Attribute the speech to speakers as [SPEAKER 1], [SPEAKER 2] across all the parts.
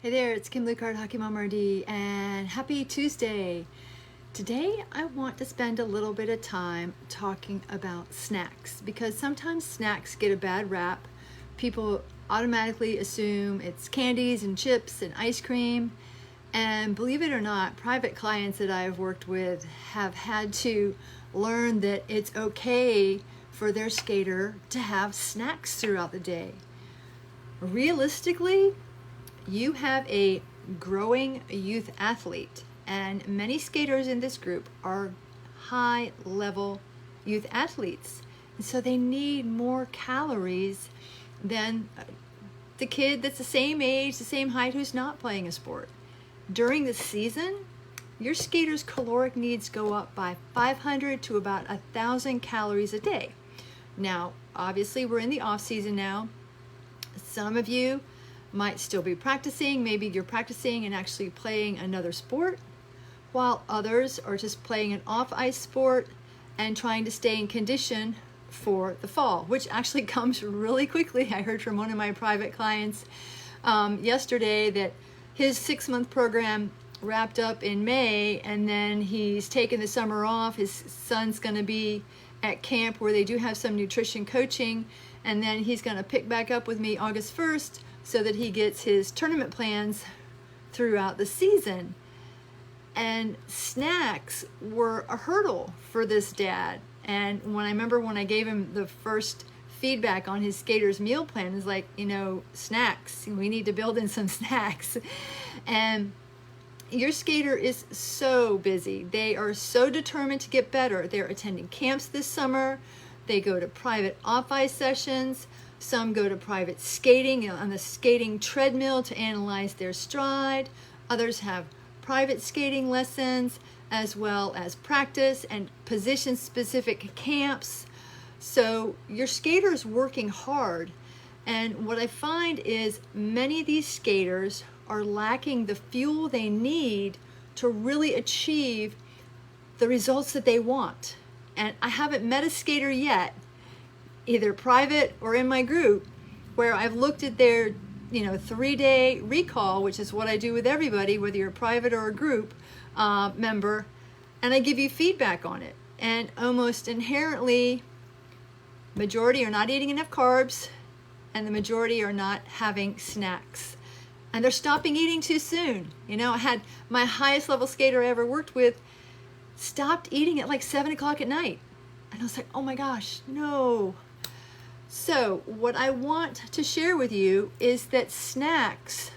[SPEAKER 1] Hey there, it's Kim Lucard, Hockey Mom RD, and happy Tuesday. Today I want to spend a little bit of time talking about snacks because sometimes snacks get a bad rap. People automatically assume it's candies and chips and ice cream, and believe it or not, private clients that I've worked with have had to learn that it's okay for their skater to have snacks throughout the day. Realistically, you have a growing youth athlete, and many skaters in this group are high level youth athletes, and so they need more calories than the kid that's the same age, the same height, who's not playing a sport. During the season, your skater's caloric needs go up by 500 to about 1,000 calories a day. Now, obviously, we're in the off season now. Some of you might still be practicing. Maybe you're practicing and actually playing another sport, while others are just playing an off-ice sport and trying to stay in condition for the fall, which actually comes really quickly. I heard from one of my private clients yesterday that his 6-month program wrapped up in May, and then he's taken the summer off. His son's going to be at camp where they do have some nutrition coaching, and then he's going to pick back up with me August 1st so that he gets his tournament plans throughout the season. And snacks were a hurdle for this dad. And when I gave him the first feedback on his skater's meal plan, is like, snacks, we need to build in some snacks. And your skater is so busy. They are so determined to get better. They're attending camps this summer. They go to private off-ice sessions. Some go to private skating on the skating treadmill to analyze their stride. Others have private skating lessons as well as practice and position-specific camps. So your skater's working hard. And what I find is many of these skaters are lacking the fuel they need to really achieve the results that they want. And I haven't met a skater yet, either private or in my group, where I've looked at their 3-day recall, which is what I do with everybody, whether you're a private or a group member, and I give you feedback on it. And almost inherently, majority are not eating enough carbs, and the majority are not having snacks. And they're stopping eating too soon. I had my highest level skater I ever worked with stopped eating at like 7 o'clock at night. And I was like, oh my gosh, no. So what I want to share with you is that snacks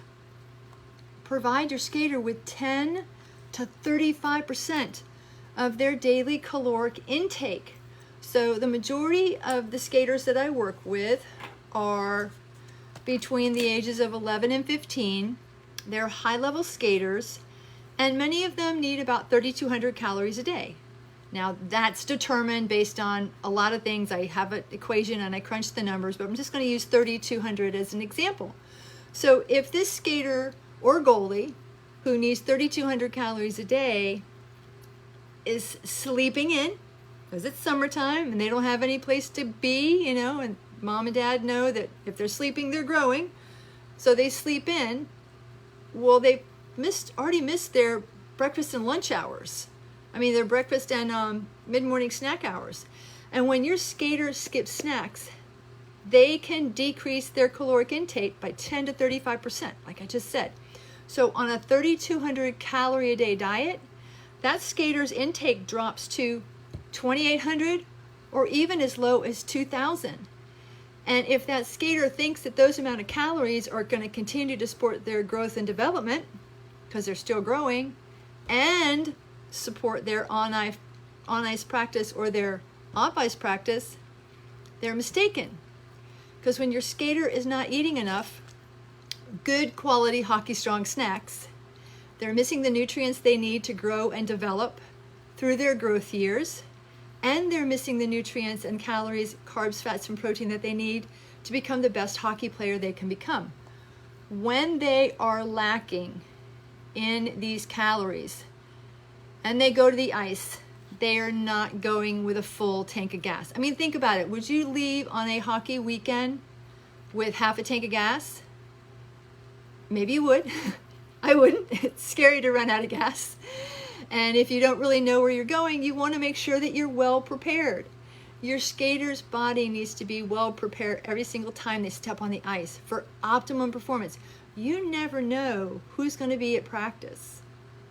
[SPEAKER 1] provide your skater with 10 to 35% of their daily caloric intake. So the majority of the skaters that I work with are between the ages of 11 and 15. They're high-level skaters, and many of them need about 3,200 calories a day. Now, that's determined based on a lot of things. I have an equation and I crunch the numbers, but I'm just going to use 3,200 as an example. So if this skater or goalie who needs 3,200 calories a day is sleeping in, because it's summertime and they don't have any place to be, and mom and dad know that if they're sleeping, they're growing, so they sleep in, well, they already missed their breakfast and lunch hours. Their breakfast and mid-morning snack hours. And when your skater skips snacks, they can decrease their caloric intake by 10 to 35%, like I just said. So on a 3,200 calorie a day diet, that skater's intake drops to 2,800 or even as low as 2,000. And if that skater thinks that those amount of calories are going to continue to support their growth and development, because they're still growing, and support their on-ice practice or their off-ice practice, they're mistaken. Because when your skater is not eating enough good quality hockey strong snacks, they're missing the nutrients they need to grow and develop through their growth years, and they're missing the nutrients and calories, carbs, fats, and protein that they need to become the best hockey player they can become. When they are lacking in these calories and they go to the ice, they are not going with a full tank of gas. Think about it. Would you leave on a hockey weekend with half a tank of gas? Maybe you would. I wouldn't. It's scary to run out of gas. And if you don't really know where you're going, you want to make sure that you're well prepared. Your skater's body needs to be well prepared every single time they step on the ice for optimum performance. You never know who's going to be at practice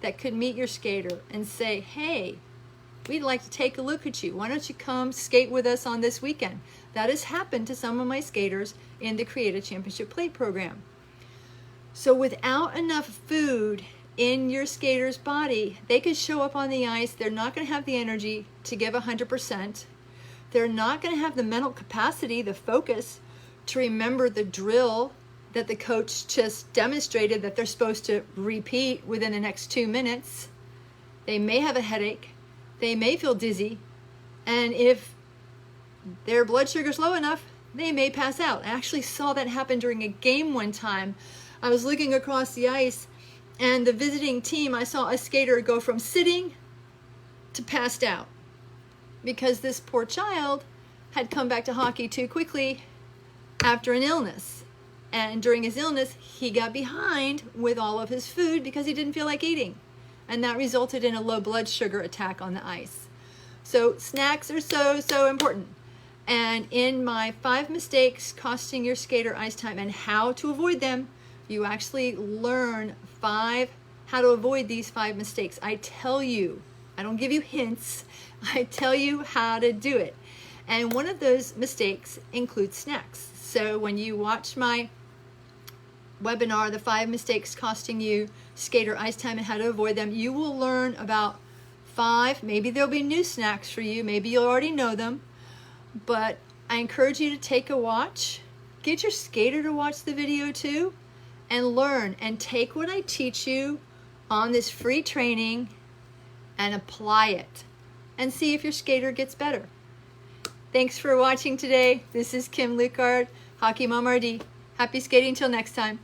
[SPEAKER 1] that could meet your skater and say, hey, we'd like to take a look at you. Why don't you come skate with us on this weekend? That has happened to some of my skaters in the Create a Championship Plate program. So without enough food in your skater's body, they could show up on the ice. They're not going to have the energy to give 100%. They're not going to have the mental capacity, the focus to remember the drill that the coach just demonstrated that they're supposed to repeat within the next 2 minutes. They may have a headache. They may feel dizzy. And if their blood sugar's low enough, they may pass out. I actually saw that happen during a game one time. I was looking across the ice, and the visiting team, I saw a skater go from sitting to passed out because this poor child had come back to hockey too quickly after an illness. And during his illness, he got behind with all of his food because he didn't feel like eating. And that resulted in a low blood sugar attack on the ice. So snacks are so important. And in my 5 mistakes costing your skater ice time and how to avoid them, you actually learn how to avoid these 5 mistakes. I tell you, I don't give you hints. I tell you how to do it. And one of those mistakes includes snacks. So when you watch my webinar, the 5 mistakes costing you skater ice time and how to avoid them, you will learn about 5. Maybe there'll be new snacks for you. Maybe you'll already know them. But I encourage you to take a watch. Get your skater to watch the video too. And learn and take what I teach you on this free training and apply it and see if your skater gets better. Thanks for watching today. This is Kim Lukard, Hockey Mom RD. Happy skating till next time.